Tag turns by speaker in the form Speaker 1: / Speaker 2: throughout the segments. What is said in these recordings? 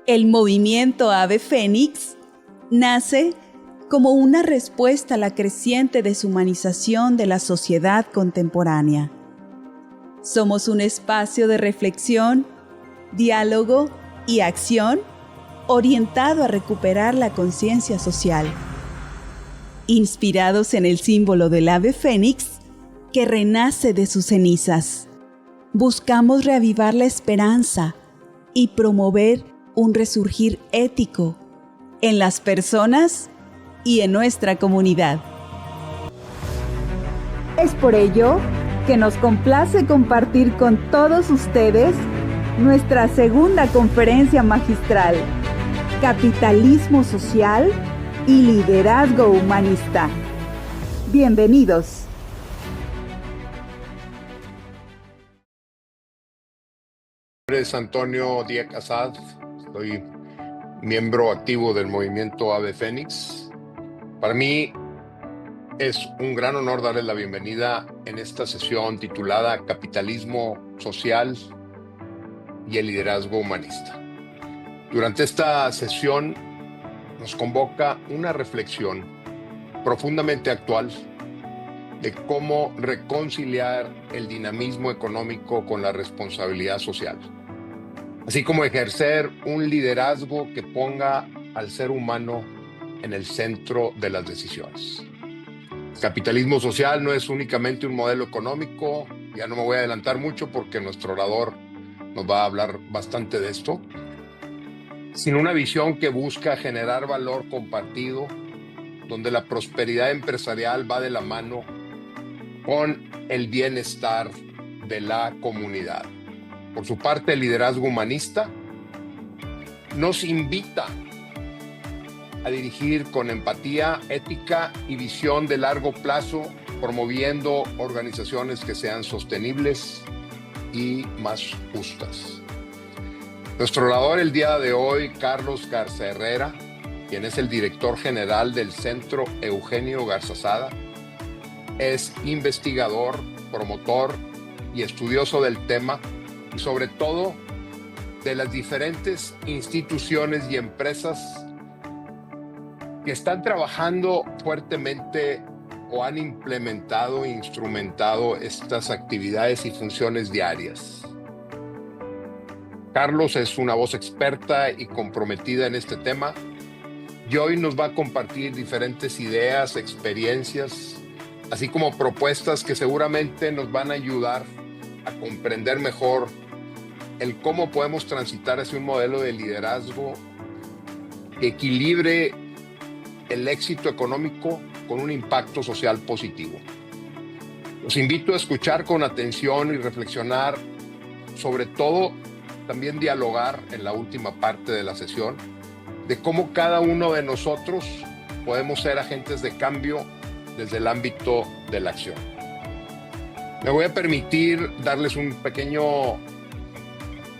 Speaker 1: El movimiento Ave Fénix nace como una respuesta a la creciente deshumanización de la sociedad contemporánea. Somos un espacio de reflexión, diálogo y acción orientado a recuperar la conciencia social. Inspirados en el símbolo del ave fénix que renace de sus cenizas, buscamos reavivar la esperanza y promover un resurgir ético en las personas y en nuestra comunidad. Es por ello que nos complace compartir con todos ustedes nuestra segunda conferencia magistral, Capitalismo Social y Liderazgo Humanista. Bienvenidos.
Speaker 2: Mi nombre es Antonio Díaz Assad, soy miembro activo del movimiento Ave Fénix. Para mí es un gran honor darles la bienvenida en esta sesión titulada Capitalismo Social y el Liderazgo Humanista. Durante esta sesión nos convoca una reflexión profundamente actual de cómo reconciliar el dinamismo económico con la responsabilidad social, así como ejercer un liderazgo que ponga al ser humano en el centro de las decisiones. Capitalismo social no es únicamente un modelo económico, ya no me voy a adelantar mucho porque nuestro orador nos va a hablar bastante de esto, sino una visión que busca generar valor compartido, donde la prosperidad empresarial va de la mano con el bienestar de la comunidad. Por su parte, el liderazgo humanista nos invita a dirigir con empatía, ética y visión de largo plazo, promoviendo organizaciones que sean sostenibles y más justas. Nuestro orador el día de hoy, Carlos Garza Herrera, quien es el director general del Centro Eugenio Garzazada, es investigador, promotor y estudioso del tema y sobre todo de las diferentes instituciones y empresas que están trabajando fuertemente o han implementado e instrumentado estas actividades y funciones diarias. Carlos es una voz experta y comprometida en este tema y hoy nos va a compartir diferentes ideas, experiencias, así como propuestas que seguramente nos van a ayudar a comprender mejor el cómo podemos transitar hacia un modelo de liderazgo que equilibre el éxito económico con un impacto social positivo. Los invito a escuchar con atención y reflexionar, sobre todo también dialogar en la última parte de la sesión, de cómo cada uno de nosotros podemos ser agentes de cambio desde el ámbito de la acción. Me voy a permitir darles un pequeño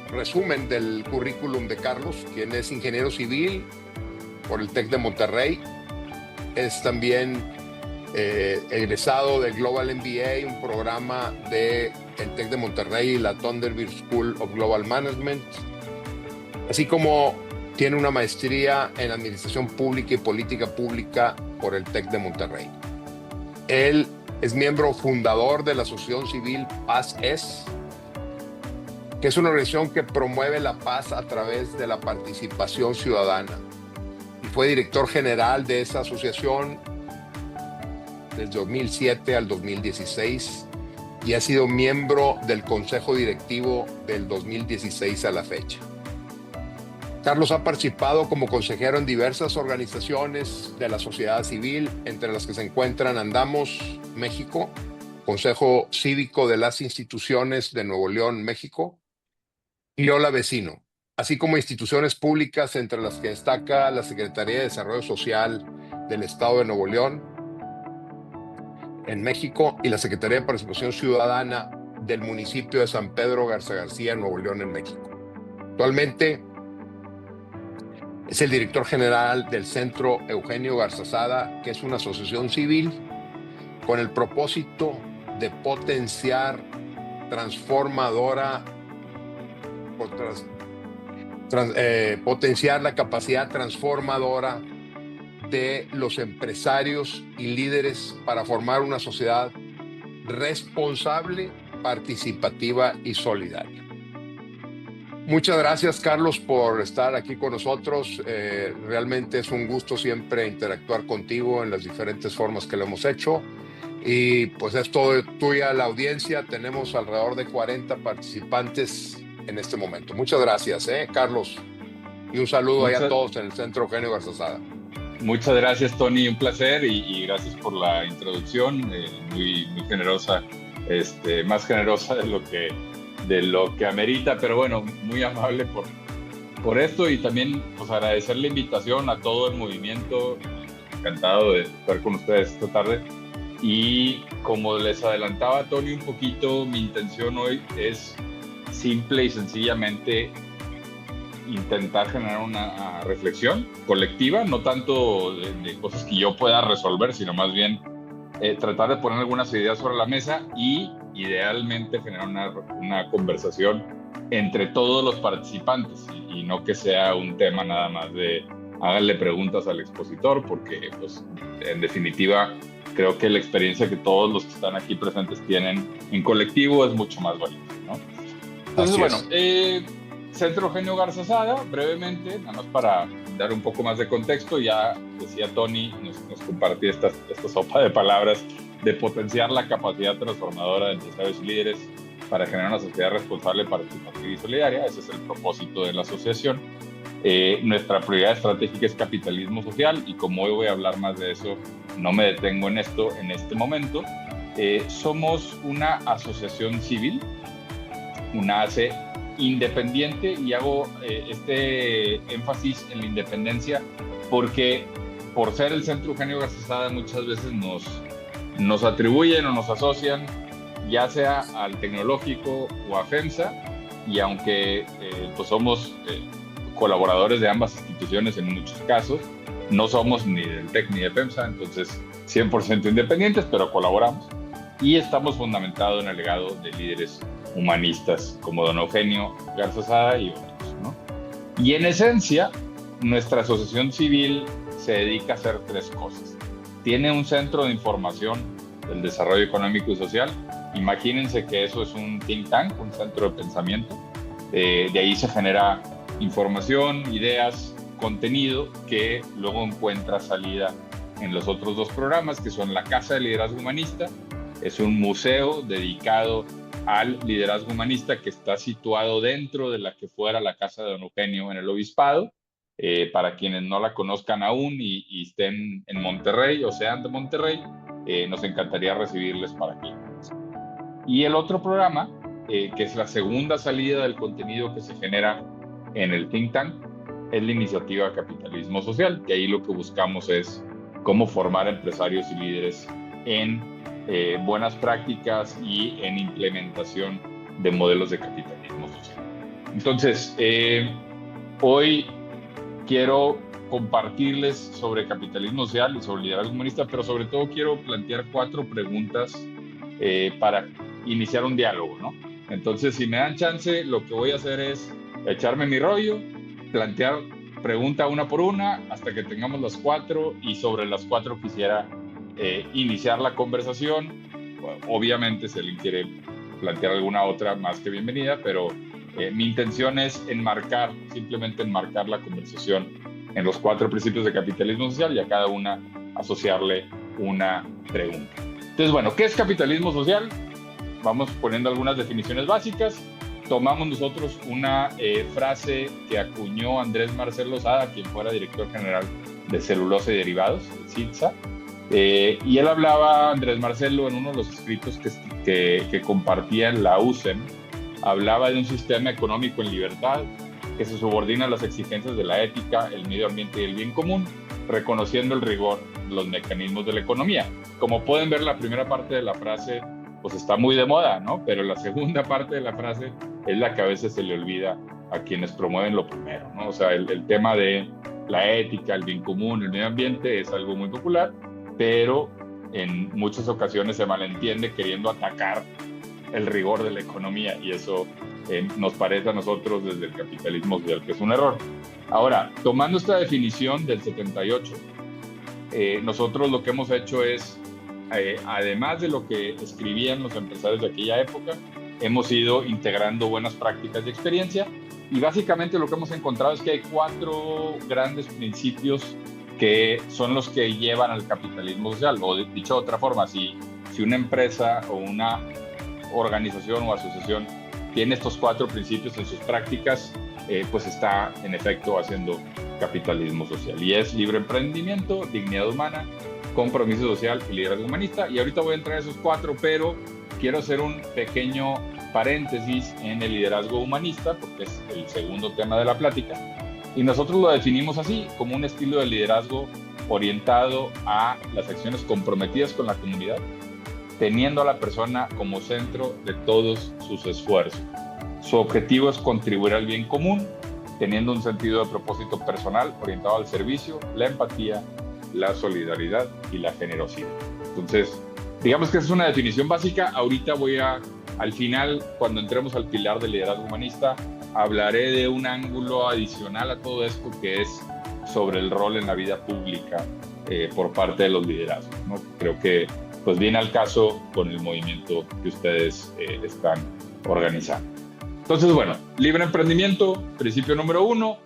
Speaker 2: resumen del currículum de Carlos, quien es ingeniero civil por el TEC de Monterrey. Es también egresado del Global MBA, un programa del TEC de Monterrey y la Thunderbird School of Global Management, así como tiene una maestría en Administración Pública y Política Pública por el TEC de Monterrey. Él es miembro fundador de la Asociación Civil Paz Es, que es una organización que promueve la paz a través de la participación ciudadana. Y fue director general de esa asociación desde 2007 al 2016 y ha sido miembro del Consejo Directivo del 2016 a la fecha. Carlos ha participado como consejero en diversas organizaciones de la sociedad civil, entre las que se encuentran Andamos México, Consejo Cívico de las Instituciones de Nuevo León, México, y Hola Vecino, así como instituciones públicas entre las que destaca la Secretaría de Desarrollo Social del Estado de Nuevo León, en México, y la Secretaría de Participación Ciudadana del municipio de San Pedro Garza García, Nuevo León, en México. Actualmente es el director general del Centro Eugenio Garzazada, que es una asociación civil con el propósito de potenciar potenciar la capacidad transformadora de los empresarios y líderes para formar una sociedad responsable, participativa y solidaria. Muchas gracias, Carlos, por estar aquí con nosotros. Realmente es un gusto siempre interactuar contigo en las diferentes formas que lo hemos hecho. Y pues es todo tuya la audiencia. Tenemos alrededor de 40 participantes en este momento. Muchas gracias, Carlos. Y un saludo a todos en el Centro Eugenio Garzazada.
Speaker 3: Muchas gracias, Tony. Un placer y gracias por la introducción. Muy generosa, más generosa de lo que amerita, pero bueno, muy amable por esto, y también pues agradecer la invitación a todo el movimiento. Encantado de estar con ustedes esta tarde. Y como les adelantaba Tony un poquito, mi intención hoy es simple y sencillamente intentar generar una reflexión colectiva, no tanto de cosas que yo pueda resolver, sino más bien tratar de poner algunas ideas sobre la mesa y idealmente generar una conversación entre todos los participantes y no que sea un tema nada más de háganle preguntas al expositor, porque pues, en definitiva creo que la experiencia que todos los que están aquí presentes tienen en colectivo es mucho más valiosa, ¿no? Entonces, bueno, Centro Eugenio Garzazada, brevemente, nada más para dar un poco más de contexto, ya decía Tony, nos compartía esta sopa de palabras de potenciar la capacidad transformadora de empresarios y líderes para generar una sociedad responsable, participativa y solidaria. Ese es el propósito de la asociación. Nuestra prioridad estratégica es capitalismo social, y como hoy voy a hablar más de eso, no me detengo en esto en este momento. Somos una asociación civil, una ACE independiente, y hago este énfasis en la independencia porque por ser el Centro Eugenio Garzazada muchas veces nos atribuyen o nos asocian ya sea al Tecnológico o a FEMSA, y aunque pues somos colaboradores de ambas instituciones en muchos casos, no somos ni del TEC ni de FEMSA, entonces 100% independientes, pero colaboramos y estamos fundamentados en el legado de líderes humanistas como don Eugenio Garzazada y otros, ¿no? Y en esencia, nuestra asociación civil se dedica a hacer tres cosas. Tiene un centro de información del desarrollo económico y social. Imagínense que eso es un think tank, un centro de pensamiento. De ahí se genera información, ideas, contenido que luego encuentra salida en los otros dos programas, que son la Casa de Liderazgo Humanista. Es un museo dedicado al liderazgo humanista que está situado dentro de la que fuera la Casa de don Eugenio en el Obispado. Para quienes no la conozcan aún y estén en Monterrey o sean de Monterrey, nos encantaría recibirles para aquí. Y el otro programa, que es la segunda salida del contenido que se genera en el think tank, es la iniciativa Capitalismo Social, que ahí lo que buscamos es cómo formar empresarios y líderes en buenas prácticas y en implementación de modelos de capitalismo social. Entonces, hoy quiero compartirles sobre capitalismo social y sobre liderazgo humanista, pero sobre todo quiero plantear 4 preguntas para iniciar un diálogo, ¿no? Entonces, si me dan chance, lo que voy a hacer es echarme mi rollo, plantear pregunta una por una hasta que tengamos las 4, y sobre las 4 quisiera iniciar la conversación. Obviamente, si alguien quiere plantear alguna otra, más que bienvenida, pero mi intención es simplemente enmarcar la conversación en los 4 principios de capitalismo social y a cada una asociarle una pregunta. Entonces, bueno, ¿qué es capitalismo social? Vamos poniendo algunas definiciones básicas. Tomamos nosotros una frase que acuñó Andrés Marcelo Lozada, quien fuera director general de Celulosa y Derivados, de CITSA, y él hablaba, Andrés Marcelo, en uno de los escritos que compartía en la USEM, hablaba de un sistema económico en libertad que se subordina a las exigencias de la ética, el medio ambiente y el bien común, reconociendo el rigor de los mecanismos de la economía. Como pueden ver, la primera parte de la frase pues está muy de moda, ¿no? Pero la segunda parte de la frase es la que a veces se le olvida a quienes promueven lo primero, ¿no? O sea, el tema de la ética, el bien común, el medio ambiente es algo muy popular, pero en muchas ocasiones se malentiende queriendo atacar el rigor de la economía, y eso nos parece a nosotros desde el capitalismo social que es un error. Ahora, tomando esta definición del 78, nosotros lo que hemos hecho es, además de lo que escribían los empresarios de aquella época, hemos ido integrando buenas prácticas de experiencia, y básicamente lo que hemos encontrado es que hay 4 grandes principios que son los que llevan al capitalismo social. O dicho de otra forma, si una empresa o una organización o asociación tiene estos 4 principios en sus prácticas, pues está en efecto haciendo capitalismo social. Y es libre emprendimiento, dignidad humana, compromiso social y liderazgo humanista. Y ahorita voy a entrar a esos 4, pero quiero hacer un pequeño paréntesis en el liderazgo humanista, porque es el segundo tema de la plática. Y nosotros lo definimos así, como un estilo de liderazgo orientado a las acciones comprometidas con la comunidad, teniendo a la persona como centro de todos sus esfuerzos. Su objetivo es contribuir al bien común, teniendo un sentido de propósito personal orientado al servicio, la empatía, la solidaridad y la generosidad. Entonces, digamos que esa es una definición básica. Ahorita al final, cuando entremos al pilar del liderazgo humanista, hablaré de un ángulo adicional a todo esto, que es sobre el rol en la vida pública por parte de los liderazgos, ¿no? Creo que pues viene al caso con el movimiento que ustedes están organizando. Entonces, bueno, libre emprendimiento, principio número 1.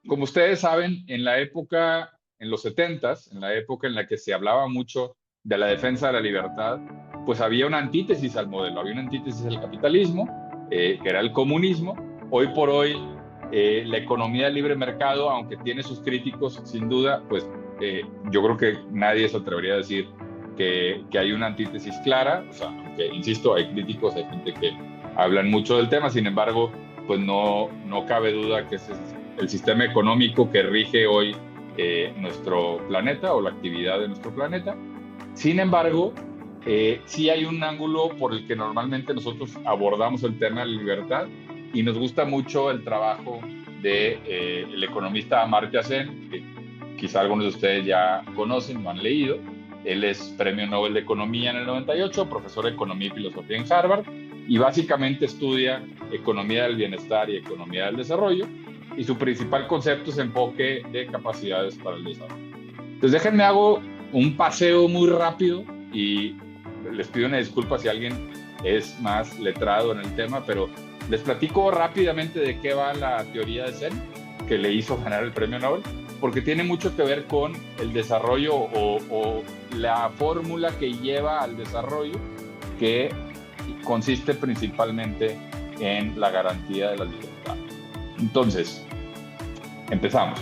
Speaker 3: Como ustedes saben, en los 70s, en la época en la que se hablaba mucho de la defensa de la libertad, pues había una antítesis al modelo, había una antítesis al capitalismo, que era el comunismo. Hoy por hoy, la economía del libre mercado, aunque tiene sus críticos, sin duda, pues yo creo que nadie se atrevería a decir que hay una antítesis clara. O sea, aunque, insisto, hay críticos, hay gente que hablan mucho del tema, sin embargo, pues no cabe duda que ese es el sistema económico que rige hoy nuestro planeta o la actividad de nuestro planeta. Sin embargo, sí hay un ángulo por el que normalmente nosotros abordamos el tema de la libertad, y nos gusta mucho el trabajo del economista Amartya Sen, que quizá algunos de ustedes ya conocen o han leído. Él es Premio Nobel de Economía en el 98, profesor de Economía y Filosofía en Harvard, y básicamente estudia economía del bienestar y economía del desarrollo, y su principal concepto es enfoque de capacidades para el desarrollo. Entonces déjenme hago un paseo muy rápido, y les pido una disculpa si alguien es más letrado en el tema, pero les platico rápidamente de qué va la teoría de Sen, que le hizo ganar el premio Nobel, porque tiene mucho que ver con el desarrollo o la fórmula que lleva al desarrollo, que consiste principalmente en la garantía de la libertad. Entonces, empezamos.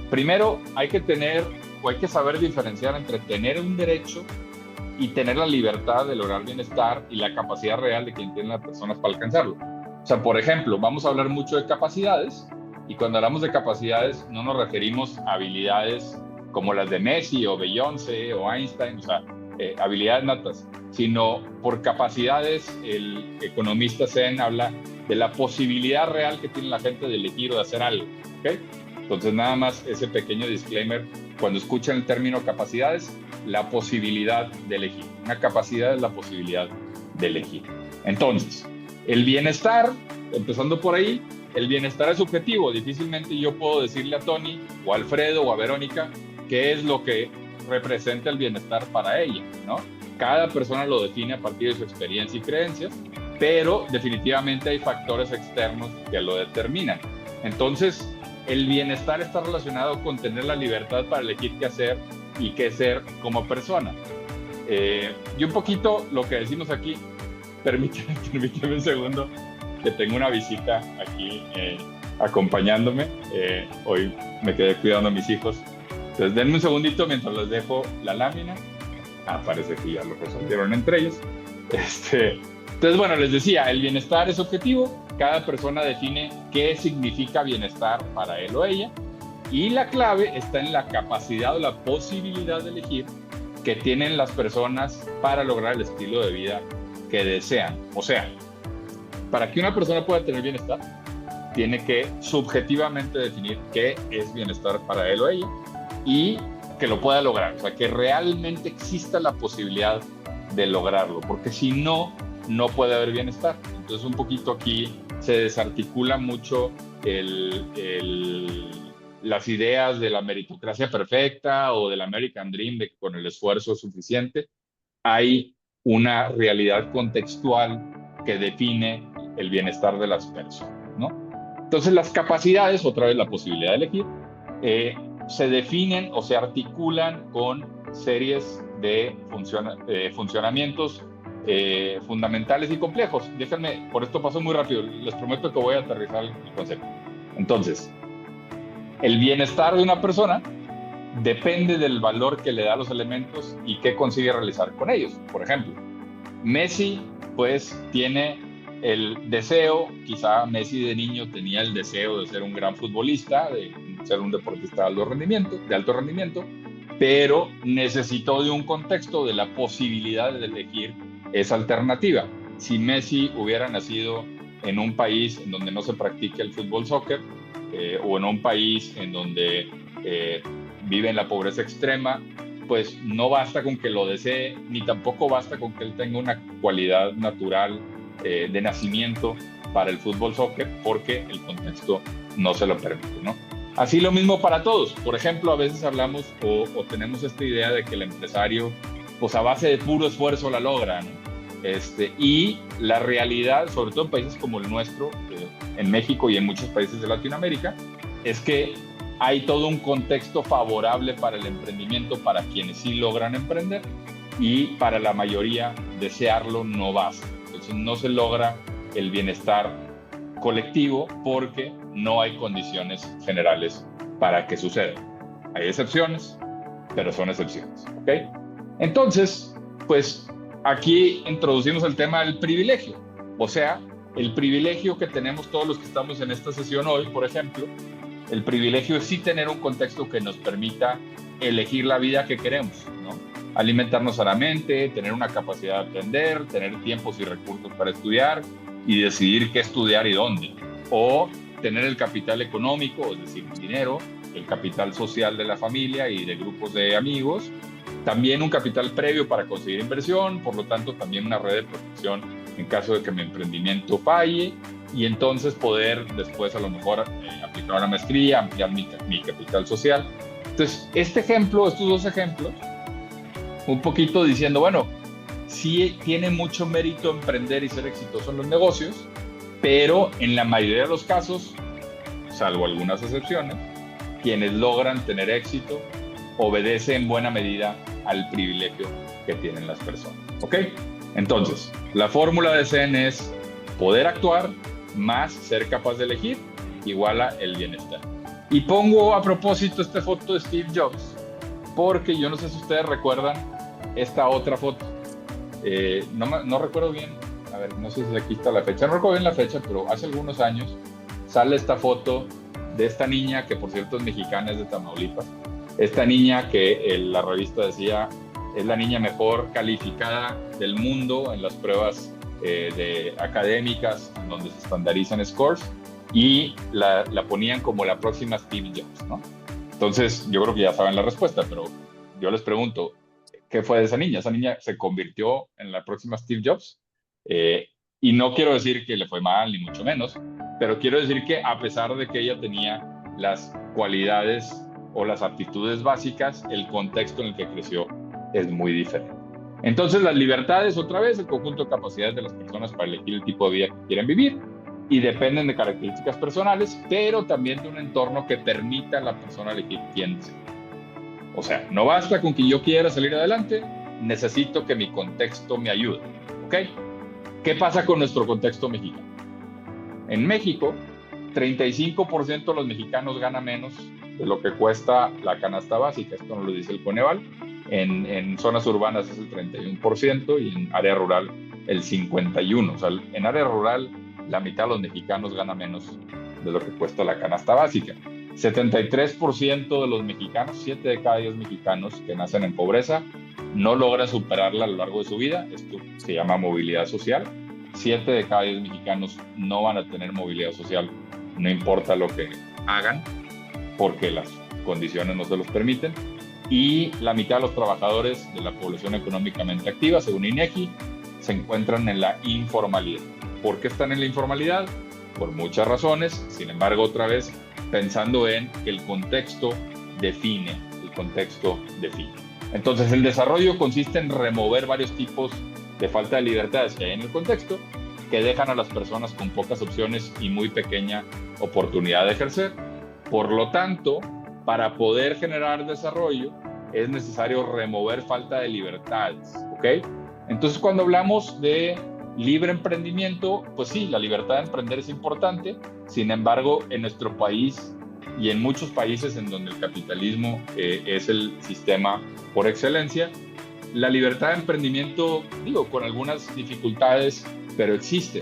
Speaker 3: Primero hay que saber diferenciar entre tener un derecho y tener la libertad de lograr bienestar y la capacidad real de quien tiene las personas para alcanzarlo. O sea, por ejemplo, vamos a hablar mucho de capacidades, y cuando hablamos de capacidades no nos referimos a habilidades como las de Messi o Beyoncé o Einstein, o sea, habilidades natas, sino por capacidades. El economista Sen habla de la posibilidad real que tiene la gente de elegir o de hacer algo, ¿ok? Entonces, nada más ese pequeño disclaimer: cuando escuchan el término capacidades, la posibilidad de elegir. Una capacidad es la posibilidad de elegir. Entonces, el bienestar, empezando por ahí, el bienestar es subjetivo. Difícilmente yo puedo decirle a Tony o a Alfredo o a Verónica qué es lo que representa el bienestar para ella, ¿no? Cada persona lo define a partir de su experiencia y creencias, pero definitivamente hay factores externos que lo determinan. Entonces, el bienestar está relacionado con tener la libertad para elegir qué hacer y qué ser como persona. Y un poquito lo que decimos aquí, permíteme un segundo, que tengo una visita aquí acompañándome. Hoy me quedé cuidando a mis hijos. Entonces, denme un segundito mientras les dejo la lámina. Parece que ya lo resolvieron entre ellos. Entonces, bueno, les decía, el bienestar es objetivo. Cada persona define qué significa bienestar para él o ella. Y la clave está en la capacidad o la posibilidad de elegir que tienen las personas para lograr el estilo de vida que desean. O sea, para que una persona pueda tener bienestar, tiene que subjetivamente definir qué es bienestar para él o ella y que lo pueda lograr. O sea, que realmente exista la posibilidad de lograrlo. Porque si no, no puede haber bienestar. Entonces un poquito aquí se desarticula mucho las ideas de la meritocracia perfecta o del American Dream, de que con el esfuerzo es suficiente. Hay una realidad contextual que define el bienestar de las personas, ¿no? Entonces las capacidades, otra vez la posibilidad de elegir, se definen o se articulan con series de funcionamientos fundamentales y complejos. Déjenme, por esto paso muy rápido, les prometo que voy a aterrizar el concepto. Entonces, el bienestar de una persona depende del valor que le da a los elementos y qué consigue realizar con ellos. Por ejemplo, Messi pues tiene el deseo, quizá Messi de niño tenía el deseo de ser un gran futbolista, de ser un deportista de alto rendimiento, pero necesitó de un contexto, de la posibilidad de elegir esa alternativa. Si Messi hubiera nacido en un país en donde no se practique el fútbol soccer, o en un país en donde vive en la pobreza extrema, pues no basta con que lo desee, ni tampoco basta con que él tenga una cualidad natural de nacimiento para el fútbol soccer, porque el contexto no se lo permite, ¿no? Así lo mismo para todos. Por ejemplo, a veces hablamos o tenemos esta idea de que el empresario, pues a base de puro esfuerzo la logra, ¿no? Y la realidad, sobre todo en países como el nuestro, en México y en muchos países de Latinoamérica, es que hay todo un contexto favorable para el emprendimiento para quienes sí logran emprender, y para la mayoría desearlo no basta. Entonces no se logra el bienestar colectivo porque no hay condiciones generales para que suceda. Hay excepciones, pero son excepciones, ¿ok? Entonces, pues aquí introducimos el tema del privilegio, o sea, el privilegio que tenemos todos los que estamos en esta sesión hoy, por ejemplo. El privilegio es sí tener un contexto que nos permita elegir la vida que queremos, ¿no? Alimentarnos sanamente, tener una capacidad de aprender, tener tiempos y recursos para estudiar y decidir qué estudiar y dónde. O tener el capital económico, es decir, el dinero, el capital social de la familia y de grupos de amigos, también un capital previo para conseguir inversión, por lo tanto también una red de protección en caso de que mi emprendimiento falle, y entonces poder después a lo mejor aplicar una maestría, ampliar mi capital social. Entonces, estos dos ejemplos, un poquito diciendo, bueno, sí tiene mucho mérito emprender y ser exitoso en los negocios, pero en la mayoría de los casos, salvo algunas excepciones, quienes logran tener éxito obedecen en buena medida al privilegio que tienen las personas, ¿ok? Entonces, la fórmula de Zen es poder actuar más ser capaz de elegir igual a el bienestar. Y pongo a propósito esta foto de Steve Jobs, porque yo no sé si ustedes recuerdan esta otra foto. No recuerdo bien, a ver, no sé si aquí está la fecha, no recuerdo bien la fecha, pero hace algunos años sale esta foto de esta niña, que por cierto es mexicana, es de Tamaulipas. Esta niña que la revista decía es la niña mejor calificada del mundo en las pruebas académicas donde se estandarizan scores, y la ponían como la próxima Steve Jobs, ¿no? Entonces yo creo que ya saben la respuesta, pero yo les pregunto, ¿qué fue de esa niña? ¿Esa niña se convirtió en la próxima Steve Jobs? Y no quiero decir que le fue mal, ni mucho menos, pero quiero decir que a pesar de que ella tenía las cualidades o las aptitudes básicas, el contexto en el que creció es muy diferente. Entonces, las libertades, otra vez, el conjunto de capacidades de las personas para elegir el tipo de vida que quieren vivir, y dependen de características personales, pero también de un entorno que permita a la persona elegir quién es. O sea, no basta con que yo quiera salir adelante, necesito que mi contexto me ayude, ¿ok? ¿Qué pasa con nuestro contexto mexicano? En México, 35% de los mexicanos gana menos de lo que cuesta la canasta básica. Esto nos lo dice el Coneval. En zonas urbanas es el 31% y en área rural el 51%. O sea, en área rural la mitad de los mexicanos gana menos de lo que cuesta la canasta básica. 73% de los mexicanos, 7 de cada 10 mexicanos que nacen en pobreza, no logran superarla a lo largo de su vida. Esto se llama movilidad social. 7 de cada 10 mexicanos no van a tener movilidad social, no importa lo que hagan, porque las condiciones no se los permiten. Y la mitad de los trabajadores de la población económicamente activa, según INEGI, se encuentran en la informalidad. ¿Por qué están en la informalidad? Por muchas razones. Sin embargo, otra vez, pensando en que el contexto define. Entonces, el desarrollo consiste en remover varios tipos de falta de libertades que hay en el contexto, que dejan a las personas con pocas opciones y muy pequeña oportunidad de ejercer. Por lo tanto, para poder generar desarrollo, es necesario remover falta de libertades, ¿ok? Entonces, cuando hablamos de libre emprendimiento, pues sí, la libertad de emprender es importante. Sin embargo, en nuestro país y en muchos países en donde el capitalismo es el sistema por excelencia, la libertad de emprendimiento, digo, con algunas dificultades, pero existe.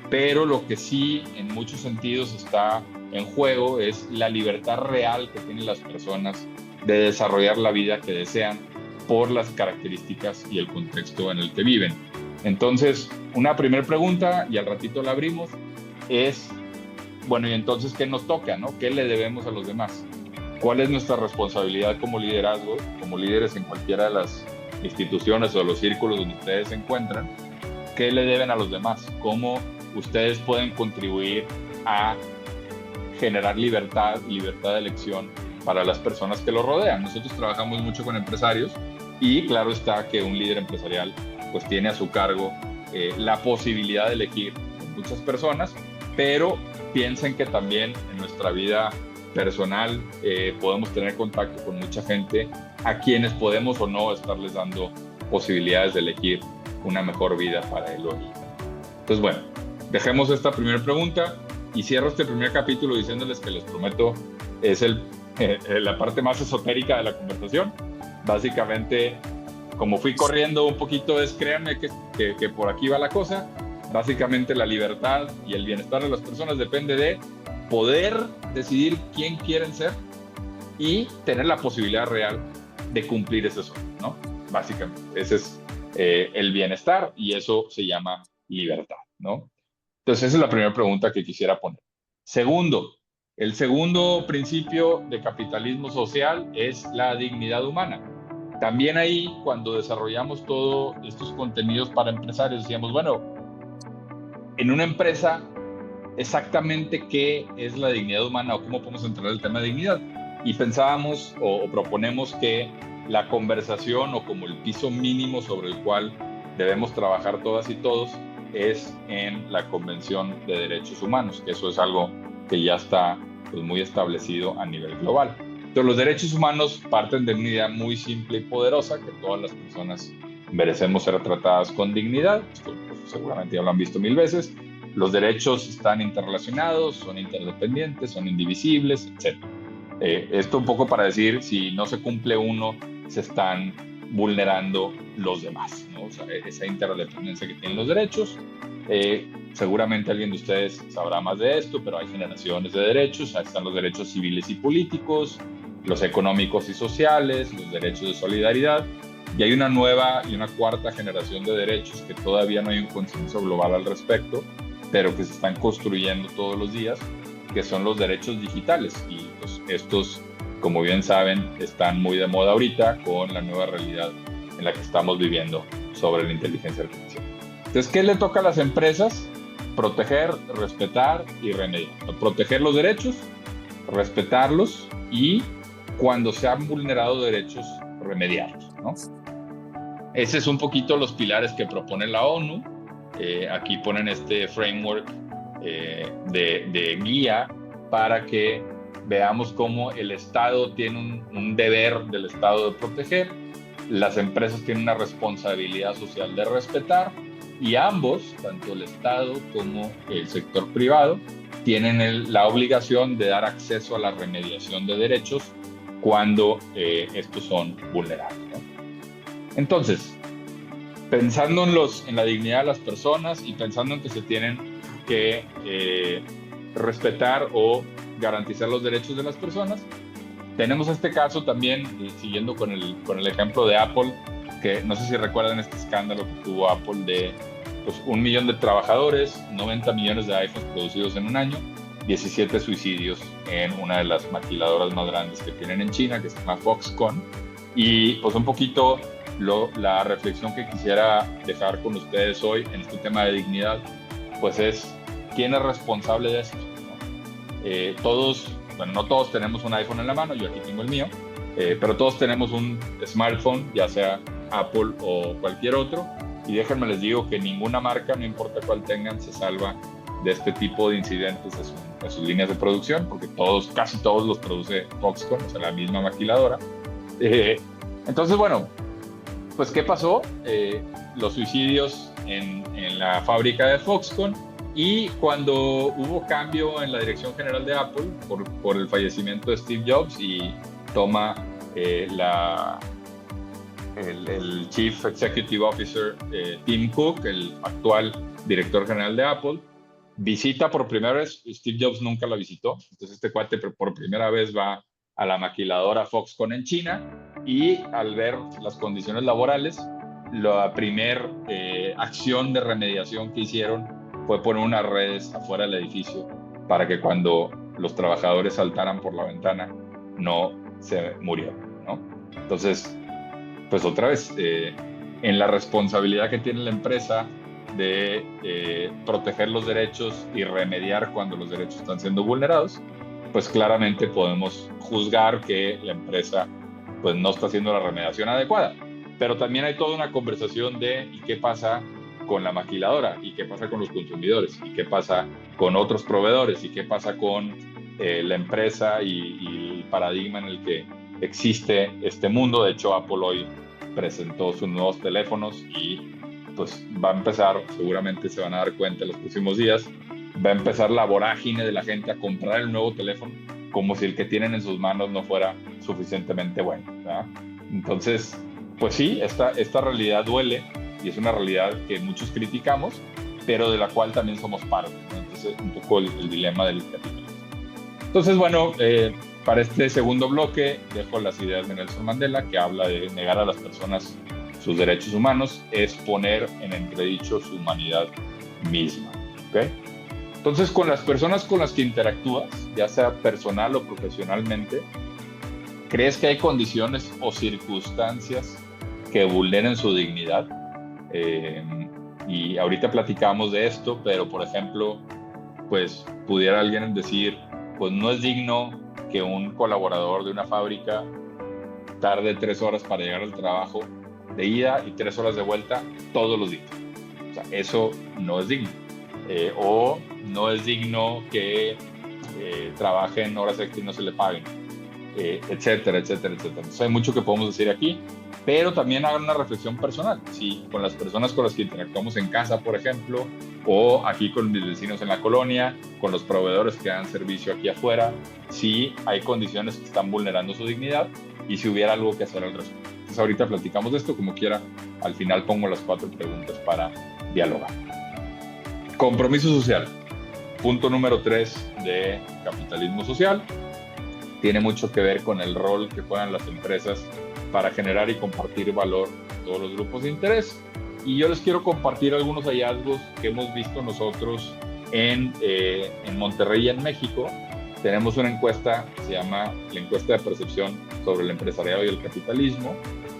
Speaker 3: Pero lo que sí, en muchos sentidos, está en juego es la libertad real que tienen las personas de desarrollar la vida que desean por las características y el contexto en el que viven. Entonces, una primera pregunta, y al ratito la abrimos, es, bueno, ¿y entonces qué nos toca, no? ¿Qué le debemos a los demás? ¿Cuál es nuestra responsabilidad como liderazgo, como líderes en cualquiera de las instituciones o los círculos donde ustedes se encuentran? ¿Qué le deben a los demás? ¿Cómo ustedes pueden contribuir a generar libertad de elección para las personas que los rodean? Nosotros trabajamos mucho con empresarios y claro está que un líder empresarial pues tiene a su cargo la posibilidad de elegir muchas personas, pero piensen que también en nuestra vida personal podemos tener contacto con mucha gente a quienes podemos o no estarles dando posibilidades de elegir una mejor vida para él o ella. Entonces, bueno, dejemos esta primera pregunta y cierro este primer capítulo diciéndoles que les prometo es la parte más esotérica de la conversación. Básicamente, como fui corriendo un poquito, créanme que por aquí va la cosa. Básicamente la libertad y el bienestar de las personas depende de poder decidir quién quieren ser y tener la posibilidad real de cumplir ese sueño, ¿no? Básicamente, ese es el bienestar y eso se llama libertad, ¿no? Entonces, esa es la primera pregunta que quisiera poner. Segundo, el segundo principio de capitalismo social es la dignidad humana. También ahí, cuando desarrollamos todos estos contenidos para empresarios, decíamos, bueno, en una empresa, exactamente qué es la dignidad humana o cómo podemos entrar al tema de dignidad. Y pensábamos o proponemos que la conversación o como el piso mínimo sobre el cual debemos trabajar todas y todos es en la Convención de Derechos Humanos, que eso es algo que ya está pues, muy establecido a nivel global. Entonces, los derechos humanos parten de una idea muy simple y poderosa, que todas las personas merecemos ser tratadas con dignidad. Esto pues, seguramente ya lo han visto 1000 veces. Los derechos están interrelacionados, son interdependientes, son indivisibles, etc. Esto un poco para decir, si no se cumple uno, se están vulnerando los demás, ¿no? O sea, esa interdependencia que tienen los derechos. Seguramente alguien de ustedes sabrá más de esto, pero hay generaciones de derechos. Ahí están los derechos civiles y políticos, los económicos y sociales, los derechos de solidaridad. Y hay una nueva y una cuarta generación de derechos que todavía no hay un consenso global al respecto, pero que se están construyendo todos los días, que son los derechos digitales. Y pues, estos, como bien saben, están muy de moda ahorita con la nueva realidad en la que estamos viviendo sobre la inteligencia artificial. Entonces, ¿qué le toca a las empresas? Proteger, respetar y remediar. Proteger los derechos, respetarlos y, cuando se han vulnerado derechos, remediarlos, ¿no? Ese es un poquito los pilares que propone la ONU. Aquí ponen este framework de guía para que veamos cómo el Estado tiene un deber del Estado de proteger, las empresas tienen una responsabilidad social de respetar y ambos, tanto el Estado como el sector privado, tienen la obligación de dar acceso a la remediación de derechos cuando estos son vulnerables, ¿no? Entonces, pensando en la dignidad de las personas y pensando en que se tienen que respetar o garantizar los derechos de las personas, tenemos este caso también, siguiendo con el ejemplo de Apple, que no sé si recuerdan este escándalo que tuvo Apple de pues, 1 millón de trabajadores, 90 millones de iPhones producidos en un año, 17 suicidios en una de las maquiladoras más grandes que tienen en China, que se llama Foxconn. Y pues un poquito la reflexión que quisiera dejar con ustedes hoy en este tema de dignidad, pues es quién es responsable de esto, ¿no? Todos, bueno, no todos tenemos un iPhone en la mano, yo aquí tengo el mío, pero todos tenemos un smartphone, ya sea Apple o cualquier otro, y déjenme les digo que ninguna marca, no importa cuál tengan, se salva de este tipo de incidentes de sus líneas de producción, porque casi todos los produce Foxconn, o sea, la misma maquiladora. Entonces, bueno, pues ¿qué pasó? Los suicidios en la fábrica de Foxconn, y cuando hubo cambio en la dirección general de Apple por el fallecimiento de Steve Jobs y toma el Chief Executive Officer Tim Cook, el actual director general de Apple, visita por primera vez. Steve Jobs nunca la visitó, entonces este cuate por primera vez va a la maquiladora Foxconn en China, y al ver las condiciones laborales, la primer acción de remediación que hicieron fue poner unas redes afuera del edificio para que cuando los trabajadores saltaran por la ventana no se murieran, ¿no? Entonces, pues otra vez, en la responsabilidad que tiene la empresa de proteger los derechos y remediar cuando los derechos están siendo vulnerados, pues claramente podemos juzgar que la empresa pues no está haciendo la remediación adecuada. Pero también hay toda una conversación de ¿y qué pasa con la maquiladora? ¿Y qué pasa con los consumidores? ¿Y qué pasa con otros proveedores? ¿Y qué pasa con la empresa y el paradigma en el que existe este mundo? De hecho, Apple hoy presentó sus nuevos teléfonos y pues va a empezar, seguramente se van a dar cuenta en los próximos días, va a empezar la vorágine de la gente a comprar el nuevo teléfono como si el que tienen en sus manos no fuera suficientemente bueno, ¿verdad? Entonces, pues sí, esta realidad duele y es una realidad que muchos criticamos, pero de la cual también somos parte, ¿no? Entonces, un poco el dilema del capitalismo. Entonces, bueno, para este segundo bloque dejo las ideas de Nelson Mandela, que habla de negar a las personas sus derechos humanos, es poner en entredicho su humanidad misma, ¿ok? Entonces, con las personas con las que interactúas, ya sea personal o profesionalmente, ¿crees que hay condiciones o circunstancias que vulneren su dignidad? Y ahorita platicamos de esto, pero por ejemplo, pues pudiera alguien decir, pues no es digno que un colaborador de una fábrica tarde 3 horas para llegar al trabajo de ida y 3 horas de vuelta todos los días. O sea, eso no es digno. O no es digno que trabajen horas extras y no se le paguen, etcétera, etcétera, etcétera. Entonces hay mucho que podemos decir aquí, pero también hagan una reflexión personal. Si con las personas con las que interactuamos en casa, por ejemplo, o aquí con mis vecinos en la colonia, con los proveedores que dan servicio aquí afuera, si hay condiciones que están vulnerando su dignidad y si hubiera algo que hacer al respecto. Entonces ahorita platicamos de esto, como quiera, al final pongo las 4 preguntas para dialogar. Compromiso social. Punto número 3 de capitalismo social. Tiene mucho que ver con el rol que juegan las empresas para generar y compartir valor a todos los grupos de interés. Y yo les quiero compartir algunos hallazgos que hemos visto nosotros en Monterrey y en México. Tenemos una encuesta que se llama la encuesta de percepción sobre el empresariado y el capitalismo,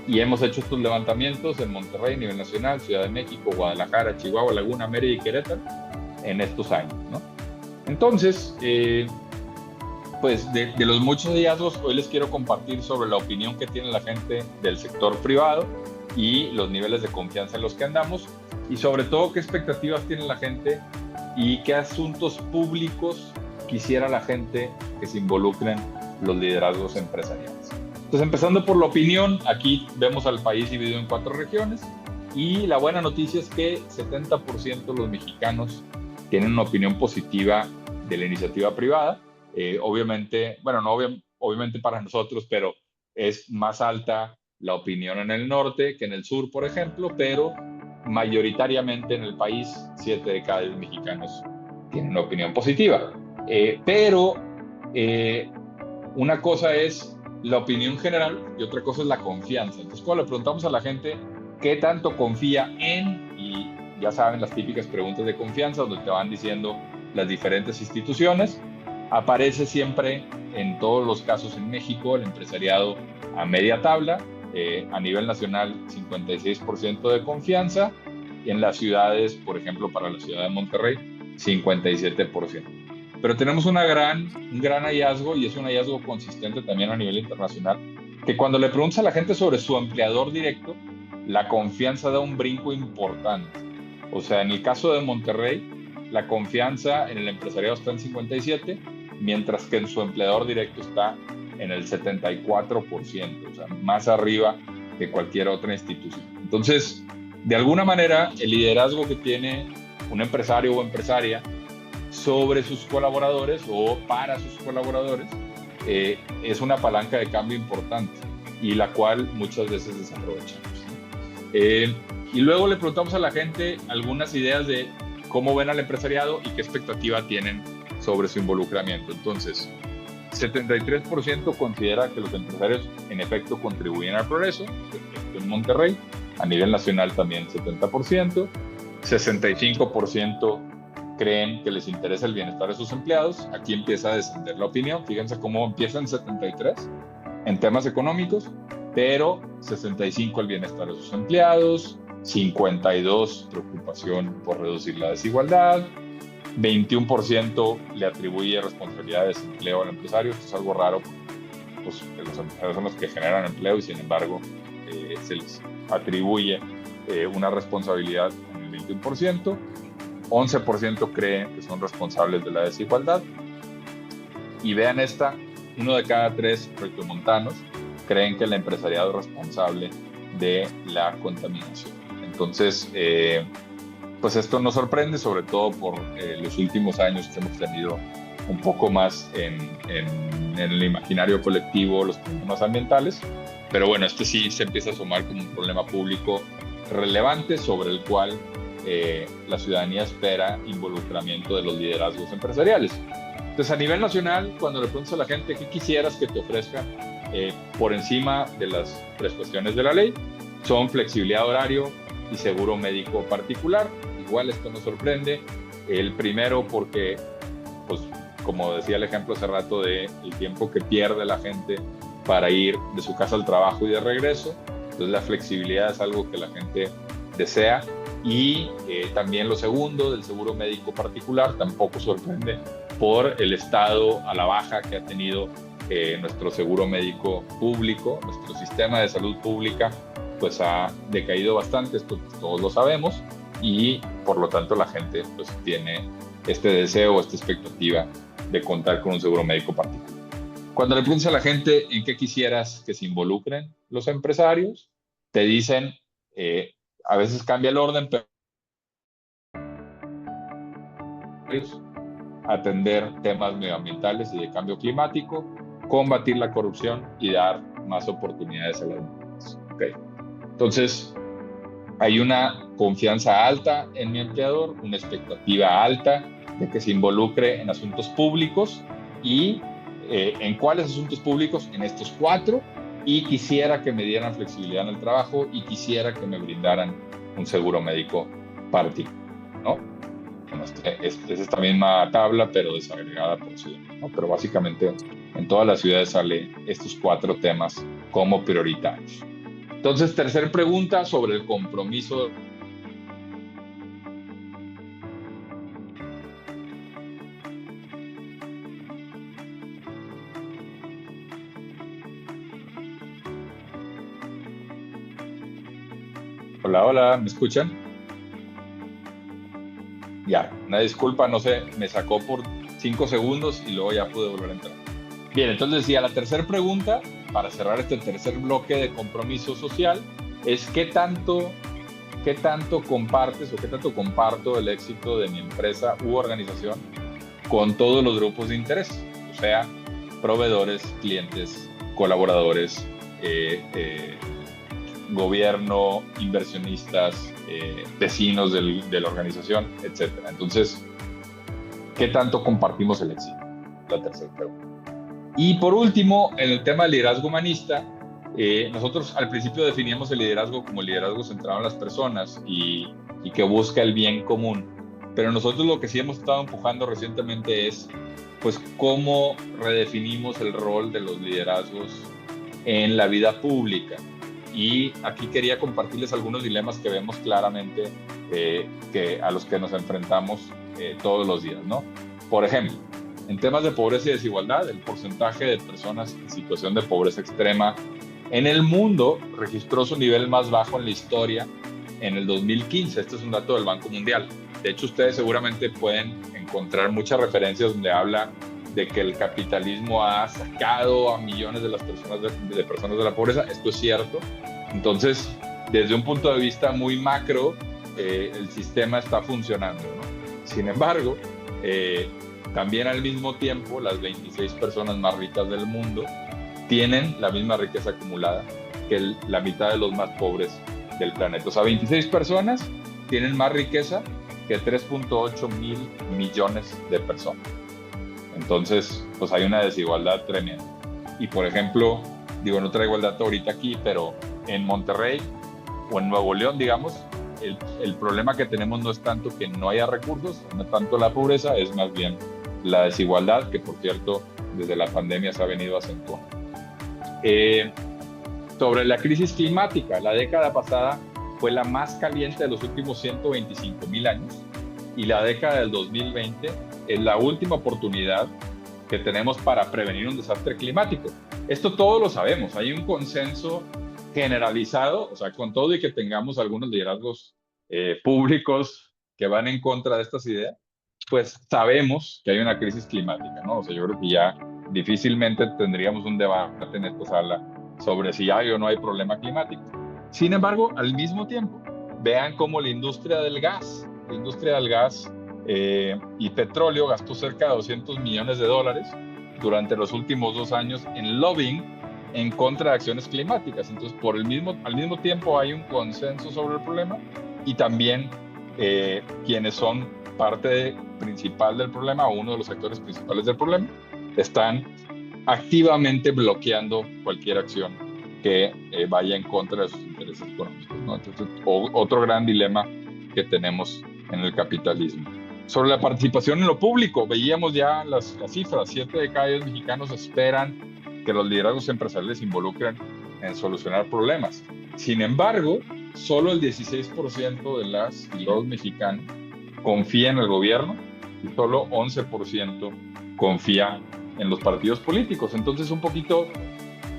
Speaker 3: y hemos hecho estos levantamientos en Monterrey a nivel nacional, Ciudad de México, Guadalajara, Chihuahua, Laguna, Mérida y Querétaro en estos años, ¿no? Entonces, pues de los muchos hallazgos, hoy les quiero compartir sobre la opinión que tiene la gente del sector privado y los niveles de confianza en los que andamos, y sobre todo qué expectativas tiene la gente y qué asuntos públicos quisiera la gente que se involucren los liderazgos empresariales. Entonces, empezando por la opinión, aquí vemos al país dividido en 4 regiones, y la buena noticia es que 70% de los mexicanos tienen una opinión positiva de la iniciativa privada. Obviamente, bueno, no obviamente para nosotros, pero es más alta la opinión en el norte que en el sur, por ejemplo, pero mayoritariamente en el país 7 de cada 10 mexicanos tienen una opinión positiva. Pero una cosa es la opinión general y otra cosa es la confianza. Entonces, cuando le preguntamos a la gente qué tanto confía en, y ya saben las típicas preguntas de confianza donde te van diciendo las diferentes instituciones, aparece siempre en todos los casos en México el empresariado a media tabla, a nivel nacional 56% de confianza, y en las ciudades, por ejemplo, para la ciudad de Monterrey, 57%. Pero tenemos un gran hallazgo, y es un hallazgo consistente también a nivel internacional, que cuando le preguntas a la gente sobre su empleador directo, la confianza da un brinco importante. O sea, en el caso de Monterrey, la confianza en el empresariado está en 57, mientras que en su empleador directo está en el 74%, o sea, más arriba que cualquier otra institución. Entonces, de alguna manera, el liderazgo que tiene un empresario o empresaria sobre sus colaboradores o para sus colaboradores es una palanca de cambio importante, y la cual muchas veces desaprovechamos. Y luego le preguntamos a la gente algunas ideas de cómo ven al empresariado y qué expectativa tienen sobre su involucramiento. Entonces, 73% considera que los empresarios en efecto contribuyen al progreso, en Monterrey. A nivel nacional también 70%. 65% creen que les interesa el bienestar de sus empleados. Aquí empieza a descender la opinión. Fíjense cómo empieza en 73 en temas económicos, pero 65 el bienestar de sus empleados, 52 preocupación por reducir la desigualdad, 21% le atribuye responsabilidad de desempleo al empresario. Esto es algo raro, pues los empresarios son los que generan empleo y sin embargo se les atribuye una responsabilidad en el 21%. 11% creen que son responsables de la desigualdad. Y vean esta, 1 de cada 3 regiomontanos creen que el empresariado es responsable de la contaminación. Entonces, pues esto nos sorprende, sobre todo por los últimos años que hemos tenido un poco más en el imaginario colectivo los problemas ambientales. Pero bueno, este sí se empieza a asomar como un problema público relevante sobre el cual la ciudadanía espera involucramiento de los liderazgos empresariales. Entonces, a nivel nacional, cuando le preguntas a la gente qué quisieras que te ofrezcan por encima de las 3 cuestiones de la ley, son flexibilidad de horario y seguro médico particular. Igual esto nos sorprende. El primero porque, pues, como decía el ejemplo hace rato de el tiempo que pierde la gente para ir de su casa al trabajo y de regreso. Entonces la flexibilidad es algo que la gente desea. Y también lo segundo, del seguro médico particular, tampoco sorprende por el estado a la baja que ha tenido nuestro seguro médico público. Nuestro sistema de salud pública pues ha decaído bastante, esto pues, todos lo sabemos, y por lo tanto la gente pues tiene este deseo, esta expectativa de contar con un seguro médico particular. Cuando le preguntas a la gente en qué quisieras que se involucren los empresarios, te dicen, a veces cambia el orden, pero atender temas medioambientales y de cambio climático, combatir la corrupción y dar más oportunidades a las mujeres. Okay. Entonces, hay una confianza alta en mi empleador, una expectativa alta de que se involucre en asuntos públicos. ¿Y en cuáles asuntos públicos? En estos 4. Y quisiera que me dieran flexibilidad en el trabajo y quisiera que me brindaran un seguro médico particular, ¿no? Bueno, es esta misma tabla, pero desagregada por ciudad, ¿no? Pero básicamente en todas las ciudades sale estos 4 temas como prioritarios. Entonces, tercer pregunta sobre el compromiso. Hola, hola, ¿me escuchan? Ya, una disculpa, no sé, me sacó por 5 segundos y luego ya pude volver a entrar. Bien, entonces decía, la tercera pregunta, para cerrar este tercer bloque de compromiso social, es ¿qué tanto compartes o qué tanto comparto el éxito de mi empresa u organización con todos los grupos de interés? O sea, proveedores, clientes, colaboradores, gobierno, inversionistas, vecinos de la organización, etc. Entonces, ¿qué tanto compartimos el éxito? La tercera pregunta. Y por último, en el tema del liderazgo humanista, nosotros al principio definíamos el liderazgo como liderazgo centrado en las personas y que busca el bien común. Pero nosotros lo que sí hemos estado empujando recientemente es, pues, cómo redefinimos el rol de los liderazgos en la vida pública. y aquí quería compartirles algunos dilemas que vemos claramente a los que nos enfrentamos todos los días, ¿no? Por ejemplo, en temas de pobreza y desigualdad, el porcentaje de personas en situación de pobreza extrema en el mundo registró su nivel más bajo en la historia en el 2015. Este es un dato del Banco Mundial. De hecho, ustedes seguramente pueden encontrar muchas referencias donde habla de que el capitalismo ha sacado a millones de las personas de personas de la pobreza. Esto es cierto. Entonces, desde un punto de vista muy macro, el sistema está funcionando, ¿no? Sin embargo, también al mismo tiempo, las 26 personas más ricas del mundo tienen la misma riqueza acumulada que la mitad de los más pobres del planeta. O sea, 26 personas tienen más riqueza que 3.8 mil millones de personas. Entonces, pues hay una desigualdad tremenda. Y por ejemplo, digo, no traigo el dato ahorita aquí, pero en Monterrey o en Nuevo León, digamos, el problema que tenemos no es tanto que no haya recursos, no es tanto la pobreza, es más bien la desigualdad, que por cierto, desde la pandemia se ha venido acentuando. Sobre la crisis climática, la década pasada fue la más caliente de los últimos 125,000 años y la década del 2020 es la última oportunidad que tenemos para prevenir un desastre climático. Esto todos lo sabemos, hay un consenso generalizado, o sea, con todo y que tengamos algunos liderazgos públicos que van en contra de estas ideas, pues sabemos que hay una crisis climática, ¿no? O sea, yo creo que ya difícilmente tendríamos un debate en esta sala sobre si hay o no hay problema climático. Sin embargo, al mismo tiempo, vean cómo la industria del gas y petróleo gastó cerca de $200 millones durante los últimos 2 años en lobbying en contra de acciones climáticas. Entonces, al mismo tiempo hay un consenso sobre el problema y también quienes son parte principal del problema o uno de los actores principales del problema están activamente bloqueando cualquier acción que vaya en contra de sus intereses económicos, ¿no? Entonces, otro gran dilema que tenemos en el capitalismo. Sobre la participación en lo público, veíamos ya las cifras. 7 de cada 10 mexicanos esperan que los liderazgos empresariales se involucren en solucionar problemas. Sin embargo, solo el 16% de las y los mexicanos confía en el gobierno y solo 11% confía en los partidos políticos. Entonces, un poquito,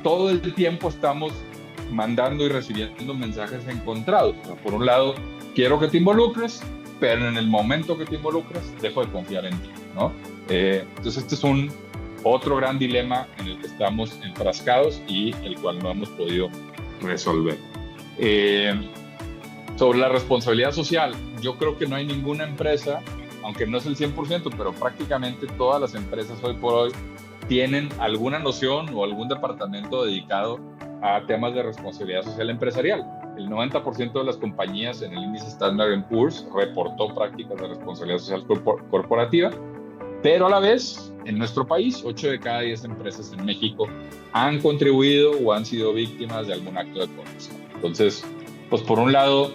Speaker 3: todo el tiempo estamos mandando y recibiendo mensajes encontrados. O sea, por un lado, quiero que te involucres, pero en el momento que te involucras, dejo de confiar en ti, ¿no? Entonces, este es otro gran dilema en el que estamos enfrascados y el cual no hemos podido resolver. Sobre la responsabilidad social, yo creo que no hay ninguna empresa, aunque no es el 100%, pero prácticamente todas las empresas hoy por hoy tienen alguna noción o algún departamento dedicado a temas de responsabilidad social empresarial. El 90% de las compañías en el índice Standard & Poor's reportó prácticas de responsabilidad social corporativa, pero a la vez, en nuestro país, 8 de cada 10 empresas en México han contribuido o han sido víctimas de algún acto de corrupción. Entonces, pues por un lado,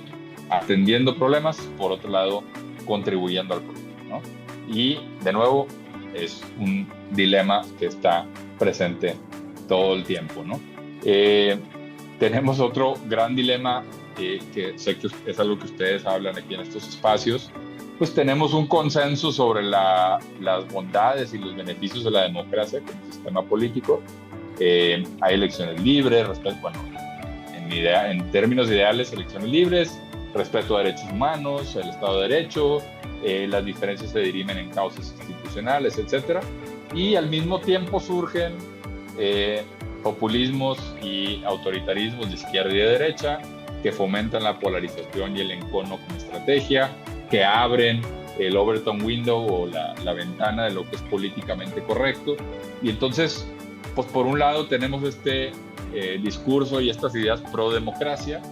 Speaker 3: atendiendo problemas, por otro lado, contribuyendo al problema, ¿no? Y, de nuevo, es un dilema que está presente todo el tiempo, ¿no? Tenemos otro gran dilema que sé que es algo que ustedes hablan aquí en estos espacios. Pues tenemos un consenso sobre las bondades y los beneficios de la democracia como sistema político. Hay elecciones libres, en términos ideales, elecciones libres, respeto a derechos humanos, el Estado de Derecho, las diferencias se dirimen en causas institucionales, etc. Y al mismo tiempo surgen populismos y autoritarismos de izquierda y de derecha que fomentan la polarización y el encono como estrategia, que abren el Overton window o la ventana de lo que es políticamente correcto. Y entonces, pues por un lado tenemos este discurso y estas ideas pro democracia,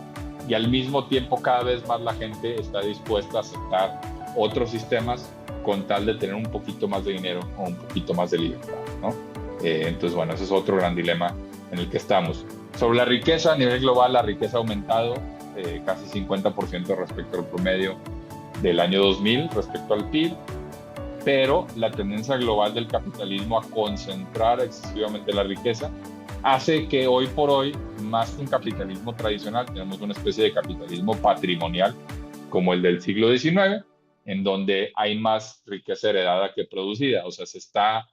Speaker 3: y al mismo tiempo cada vez más la gente está dispuesta a aceptar otros sistemas con tal de tener un poquito más de dinero o un poquito más de libertad, ¿no? Entonces, bueno, ese es otro gran dilema en el que estamos. Sobre la riqueza, a nivel global, la riqueza ha aumentado casi 50% respecto al promedio del año 2000 respecto al PIB, pero la tendencia global del capitalismo a concentrar excesivamente la riqueza hace que hoy por hoy, más que un capitalismo tradicional, tenemos una especie de capitalismo patrimonial como el del siglo XIX, en donde hay más riqueza heredada que producida. O sea, se está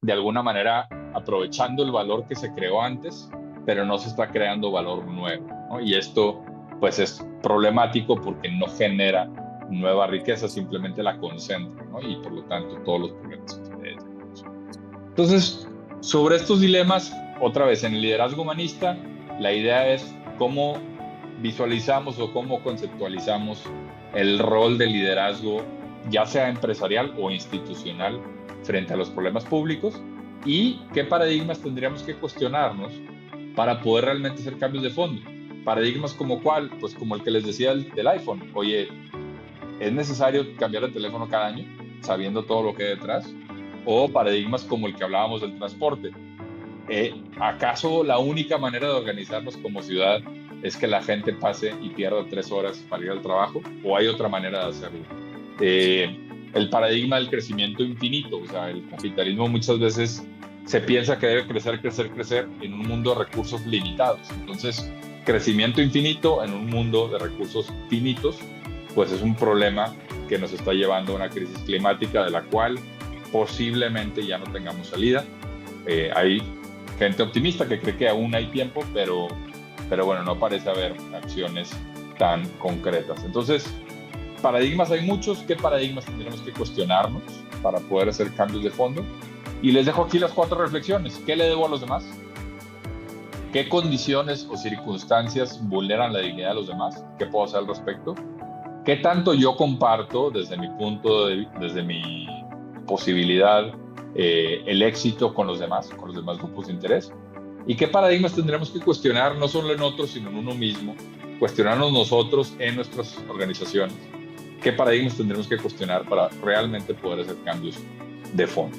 Speaker 3: de alguna manera aprovechando el valor que se creó antes, pero no se está creando valor nuevo, ¿no? Y esto pues es problemático porque no genera nueva riqueza, simplemente la concentra, ¿no? Y por lo tanto todos los problemas que tenemos. Entonces, sobre estos dilemas, otra vez en el liderazgo humanista, la idea es cómo visualizamos o cómo conceptualizamos el rol de liderazgo, ya sea empresarial o institucional, frente a los problemas públicos, y qué paradigmas tendríamos que cuestionarnos para poder realmente hacer cambios de fondo. Paradigmas como cuál, pues como el que les decía del iPhone. Oye, ¿es necesario cambiar de teléfono cada año, sabiendo todo lo que hay detrás? O paradigmas como el que hablábamos del transporte. ¿Acaso la única manera de organizarnos como ciudad es que la gente pase y pierda 3 horas para ir al trabajo? ¿O hay otra manera de hacerlo? El paradigma del crecimiento infinito. O sea, el capitalismo muchas veces se piensa que debe crecer, crecer, crecer en un mundo de recursos limitados. Entonces, crecimiento infinito en un mundo de recursos finitos, pues es un problema que nos está llevando a una crisis climática de la cual posiblemente ya no tengamos salida. Hay gente optimista que cree que aún hay tiempo, pero bueno, no parece haber acciones tan concretas. Entonces, paradigmas hay muchos. ¿Qué paradigmas tendremos que cuestionarnos para poder hacer cambios de fondo? Y les dejo aquí las 4 reflexiones. ¿Qué le debo a los demás? ¿Qué condiciones o circunstancias vulneran la dignidad de los demás? ¿Qué puedo hacer al respecto? ¿Qué tanto yo comparto desde mi punto desde mi posibilidad, el éxito con los demás grupos de interés? ¿Y qué paradigmas tendremos que cuestionar, no solo en otros, sino en uno mismo? Cuestionarnos nosotros en nuestras organizaciones. ¿Qué paradigmas tendremos que cuestionar para realmente poder hacer cambios de fondo?